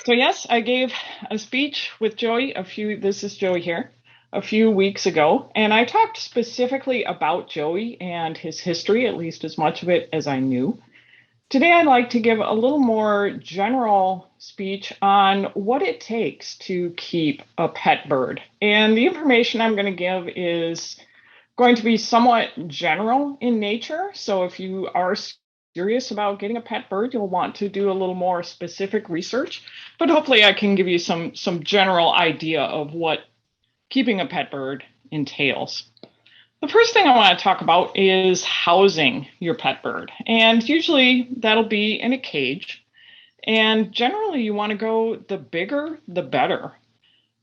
So yes, I gave a speech with Joey this is Joey here, a few weeks ago, and I talked specifically about Joey and his history, at least as much of it as I knew. Today, I'd like to give a little more general speech on what it takes to keep a pet bird. And the information I'm going to give is going to be somewhat general in nature. So if you are serious about getting a pet bird, you'll want to do a little more specific research. But hopefully I can give you some general idea of what keeping a pet bird entails. The first thing I want to talk about is housing your pet bird. And usually that'll be in a cage. And generally you want to go the bigger, the better.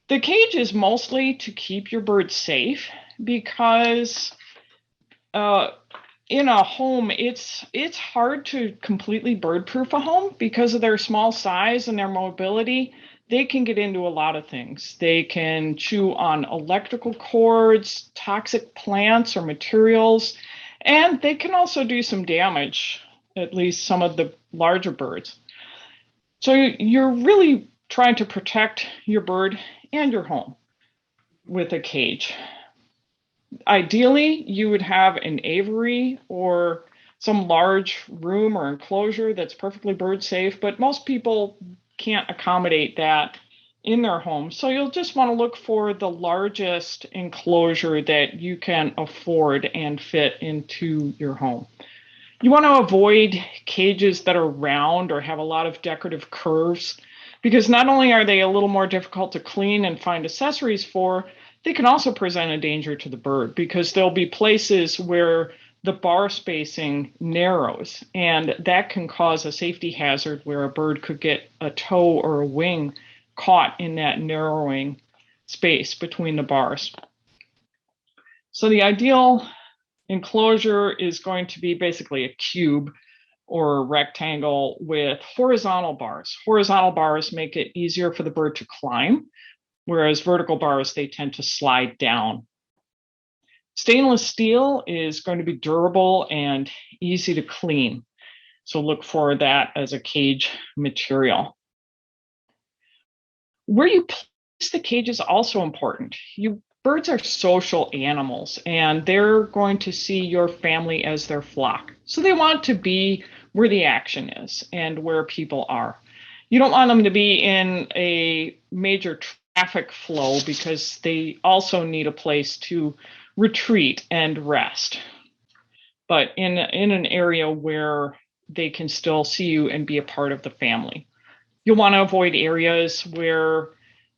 The cage is mostly to keep your bird safe because in a home, it's hard to completely bird-proof a home because of their small size and their mobility. They can get into a lot of things. They can chew on electrical cords, toxic plants or materials, and they can also do some damage, at least some of the larger birds. So you're really trying to protect your bird and your home with a cage. Ideally, you would have an aviary or some large room or enclosure that's perfectly bird safe, but most people can't accommodate that in their home. So you'll just want to look for the largest enclosure that you can afford and fit into your home. You want to avoid cages that are round or have a lot of decorative curves, because not only are they a little more difficult to clean and find accessories for, they can also present a danger to the bird because there'll be places where the bar spacing narrows, and that can cause a safety hazard where a bird could get a toe or a wing caught in that narrowing space between the bars. So the ideal enclosure is going to be basically a cube or a rectangle with horizontal bars. Horizontal bars make it easier for the bird to climb, whereas vertical bars, they tend to slide down. Stainless steel is going to be durable and easy to clean. So look for that as a cage material. Where you place the cage is also important. Birds are social animals, and they're going to see your family as their flock. So they want to be where the action is and where people are. You don't want them to be in a major traffic flow because they also need a place to retreat and rest, but in an area where they can still see you and be a part of the family. You'll want to avoid areas where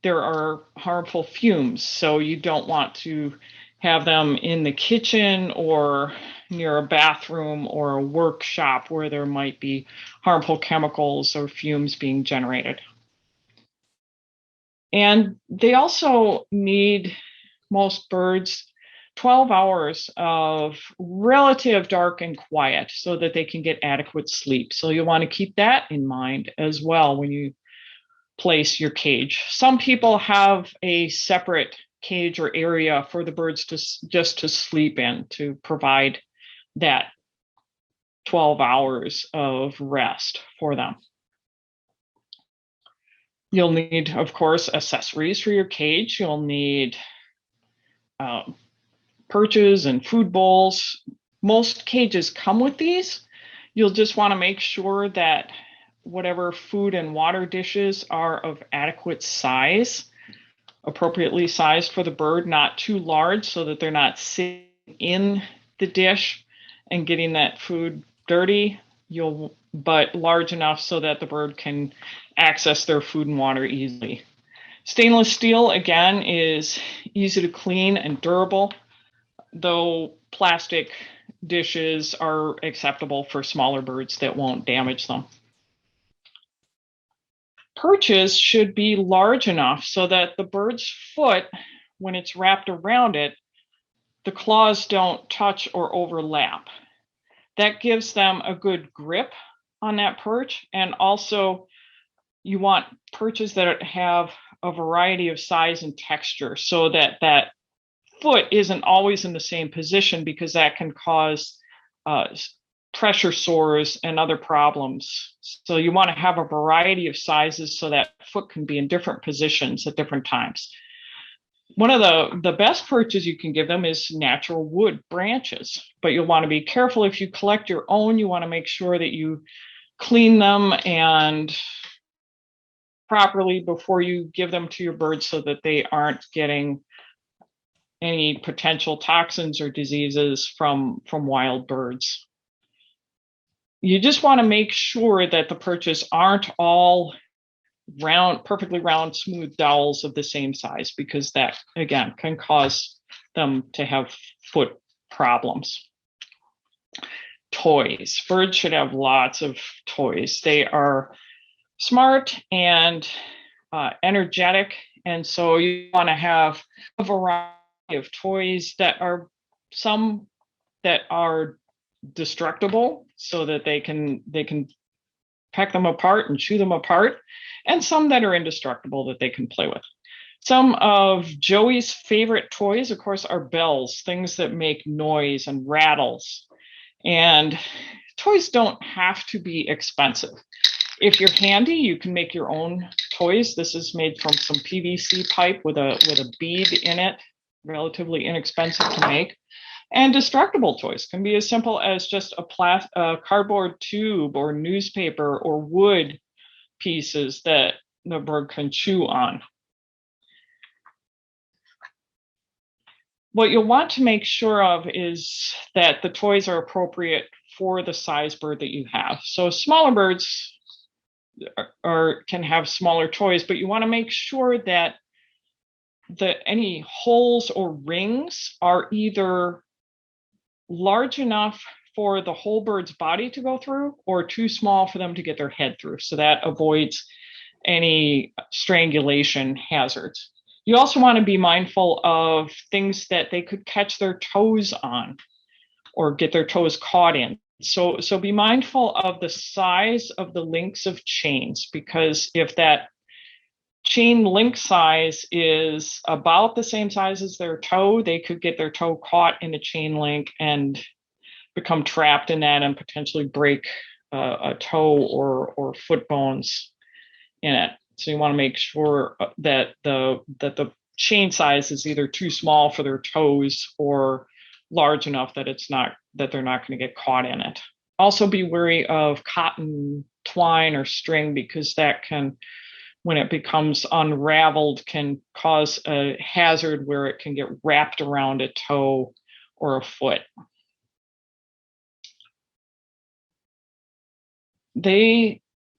there are harmful fumes, so you don't want to have them in the kitchen or near a bathroom or a workshop where there might be harmful chemicals or fumes being generated. And they also need, most birds, 12 hours of relative dark and quiet so that they can get adequate sleep. So you want to keep that in mind as well when you place your cage. Some people have a separate cage or area for the birds to just to sleep in to provide that 12 hours of rest for them. You'll need, of course, accessories for your cage. You'll need perches and food bowls. Most cages come with these. You'll just want to make sure that whatever food and water dishes are of adequate size, appropriately sized for the bird, not too large so that they're not sitting in the dish and getting that food dirty, but large enough so that the bird can access their food and water easily. Stainless steel, again, is easy to clean and durable, though plastic dishes are acceptable for smaller birds that won't damage them. Perches should be large enough so that the bird's foot, when it's wrapped around it, the claws don't touch or overlap. That gives them a good grip on that perch. And also, you want perches that have a variety of size and texture so that that foot isn't always in the same position, because that can cause pressure sores and other problems. So you want to have a variety of sizes so that foot can be in different positions at different times. One of the best perches you can give them is natural wood branches, but you'll want to be careful if you collect your own. You want to make sure that you clean them and properly before you give them to your birds so that they aren't getting any potential toxins or diseases from wild birds. You just want to make sure that the perches aren't all round, perfectly round, smooth dowels of the same size, because that, again, can cause them to have foot problems. Toys. Birds should have lots of toys. They are smart and energetic, and so you want to have a variety of toys that are some that are destructible so that they can peck them apart and chew them apart, and some that are indestructible that they can play with. Some of Joey's favorite toys, of course, are bells, things that make noise and rattles. And toys don't have to be expensive. If you're handy, you can make your own toys. This is made from some PVC pipe with a bead in it, relatively inexpensive to make. And destructible toys can be as simple as just a cardboard tube or newspaper or wood pieces that the bird can chew on. What you'll want to make sure of is that the toys are appropriate for the size bird that you have. So smaller birds can have smaller toys, but you want to make sure that any holes or rings are either large enough for the whole bird's body to go through or too small for them to get their head through. So that avoids any strangulation hazards. You also want to be mindful of things that they could catch their toes on or get their toes caught in. So be mindful of the size of the links of chains, because if that chain link size is about the same size as their toe, they could get their toe caught in a chain link and become trapped in that and potentially break a toe or foot bones in it. So you want to make sure that the chain size is either too small for their toes or large enough that they're not going to get caught in it. Also be wary of cotton twine or string, because that can, when it becomes unraveled, can cause a hazard where it can get wrapped around a toe or a foot.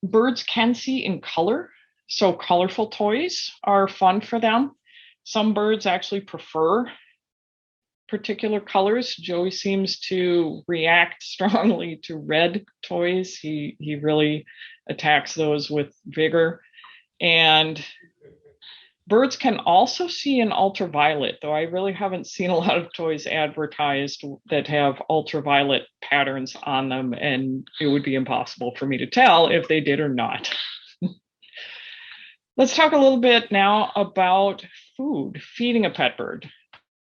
Birds can see in color, so colorful toys are fun for them. Some birds actually prefer particular colors. Joey seems to react strongly to red toys. He really attacks those with vigor. And birds can also see in ultraviolet, though I really haven't seen a lot of toys advertised that have ultraviolet patterns on them, and it would be impossible for me to tell if they did or not. Let's talk a little bit now about food, feeding a pet bird.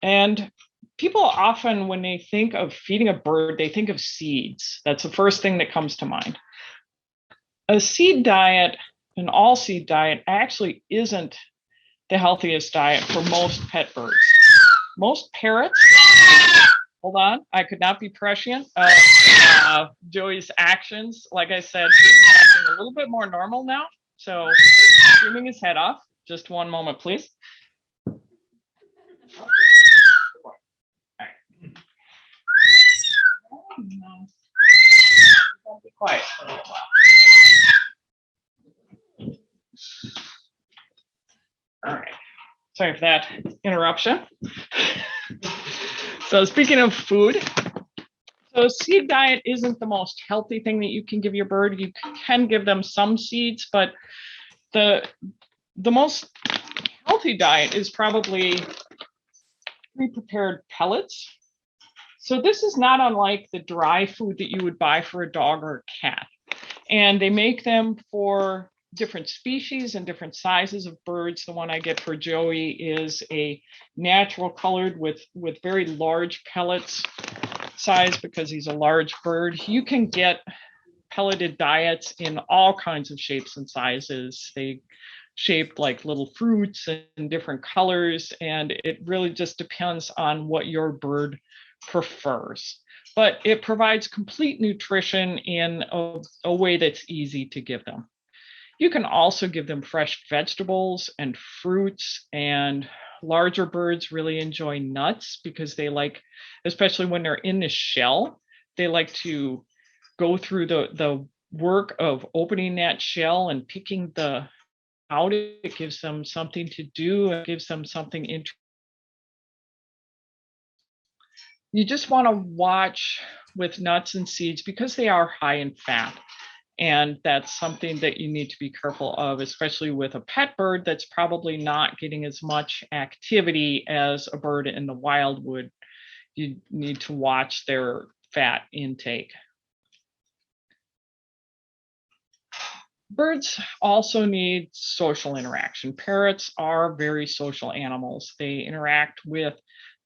And people often, when they think of feeding a bird, they think of seeds. That's the first thing that comes to mind. A seed diet, an all-seed diet, actually isn't the healthiest diet for most pet birds. Most parrots, hold on, I could not be prescient of Joey's actions. Like I said, he's acting a little bit more normal now. So trimming his head off. Just one moment, please. All right. Don't be quiet for a little while. All right. Sorry for that interruption. So speaking of food, so seed diet isn't the most healthy thing that you can give your bird. You can give them some seeds, but the most healthy diet is probably pre-prepared pellets. So this is not unlike the dry food that you would buy for a dog or a cat. And they make them for different species and different sizes of birds. The one I get for Joey is a natural colored with very large pellets. size because he's a large bird. You can get pelleted diets in all kinds of shapes and sizes. They shaped like little fruits in different colors, and it really just depends on what your bird prefers. But it provides complete nutrition in a way that's easy to give them. You can also give them fresh vegetables and fruits, and larger birds really enjoy nuts because they like, especially when they're in the shell, they like to go through the work of opening that shell and picking the out. It gives them something to do. It gives them something interesting. You just want to watch with nuts and seeds because they are high in fat. And that's something that you need to be careful of, especially with a pet bird that's probably not getting as much activity as a bird in the wild would. You need to watch their fat intake. Birds also need social interaction. Parrots are very social animals. They interact with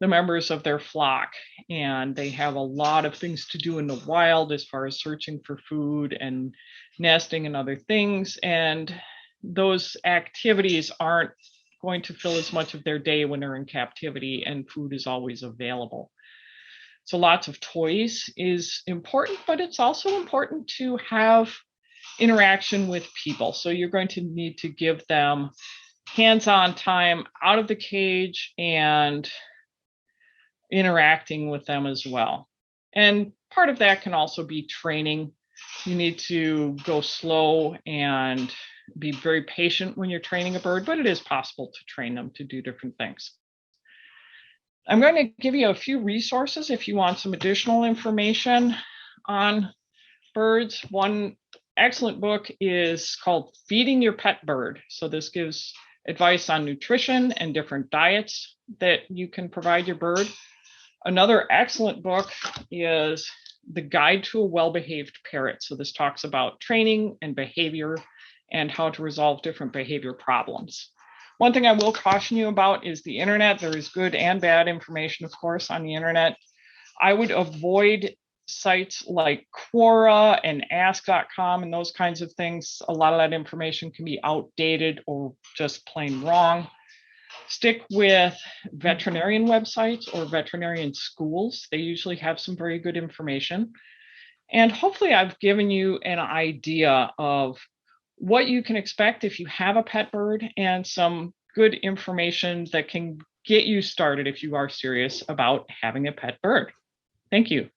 the members of their flock, and they have a lot of things to do in the wild as far as searching for food and nesting and other things. And those activities aren't going to fill as much of their day when they're in captivity and food is always available. So lots of toys is important, but it's also important to have interaction with people. So you're going to need to give them hands-on time out of the cage and interacting with them as well. And part of that can also be training. You need to go slow and be very patient when you're training a bird, but it is possible to train them to do different things. I'm going to give you a few resources if you want some additional information on birds. One excellent book is called Feeding Your Pet Bird. So this gives advice on nutrition and different diets that you can provide your bird. Another excellent book is The Guide to a Well-Behaved Parrot. So this talks about training and behavior and how to resolve different behavior problems. One thing I will caution you about is the internet. There is good and bad information, of course, on the internet. I would avoid sites like Quora and ask.com and those kinds of things. A lot of that information can be outdated or just plain wrong. Stick with veterinarian websites or veterinarian schools. They usually have some very good information. And hopefully I've given you an idea of what you can expect if you have a pet bird and some good information that can get you started if you are serious about having a pet bird. Thank you.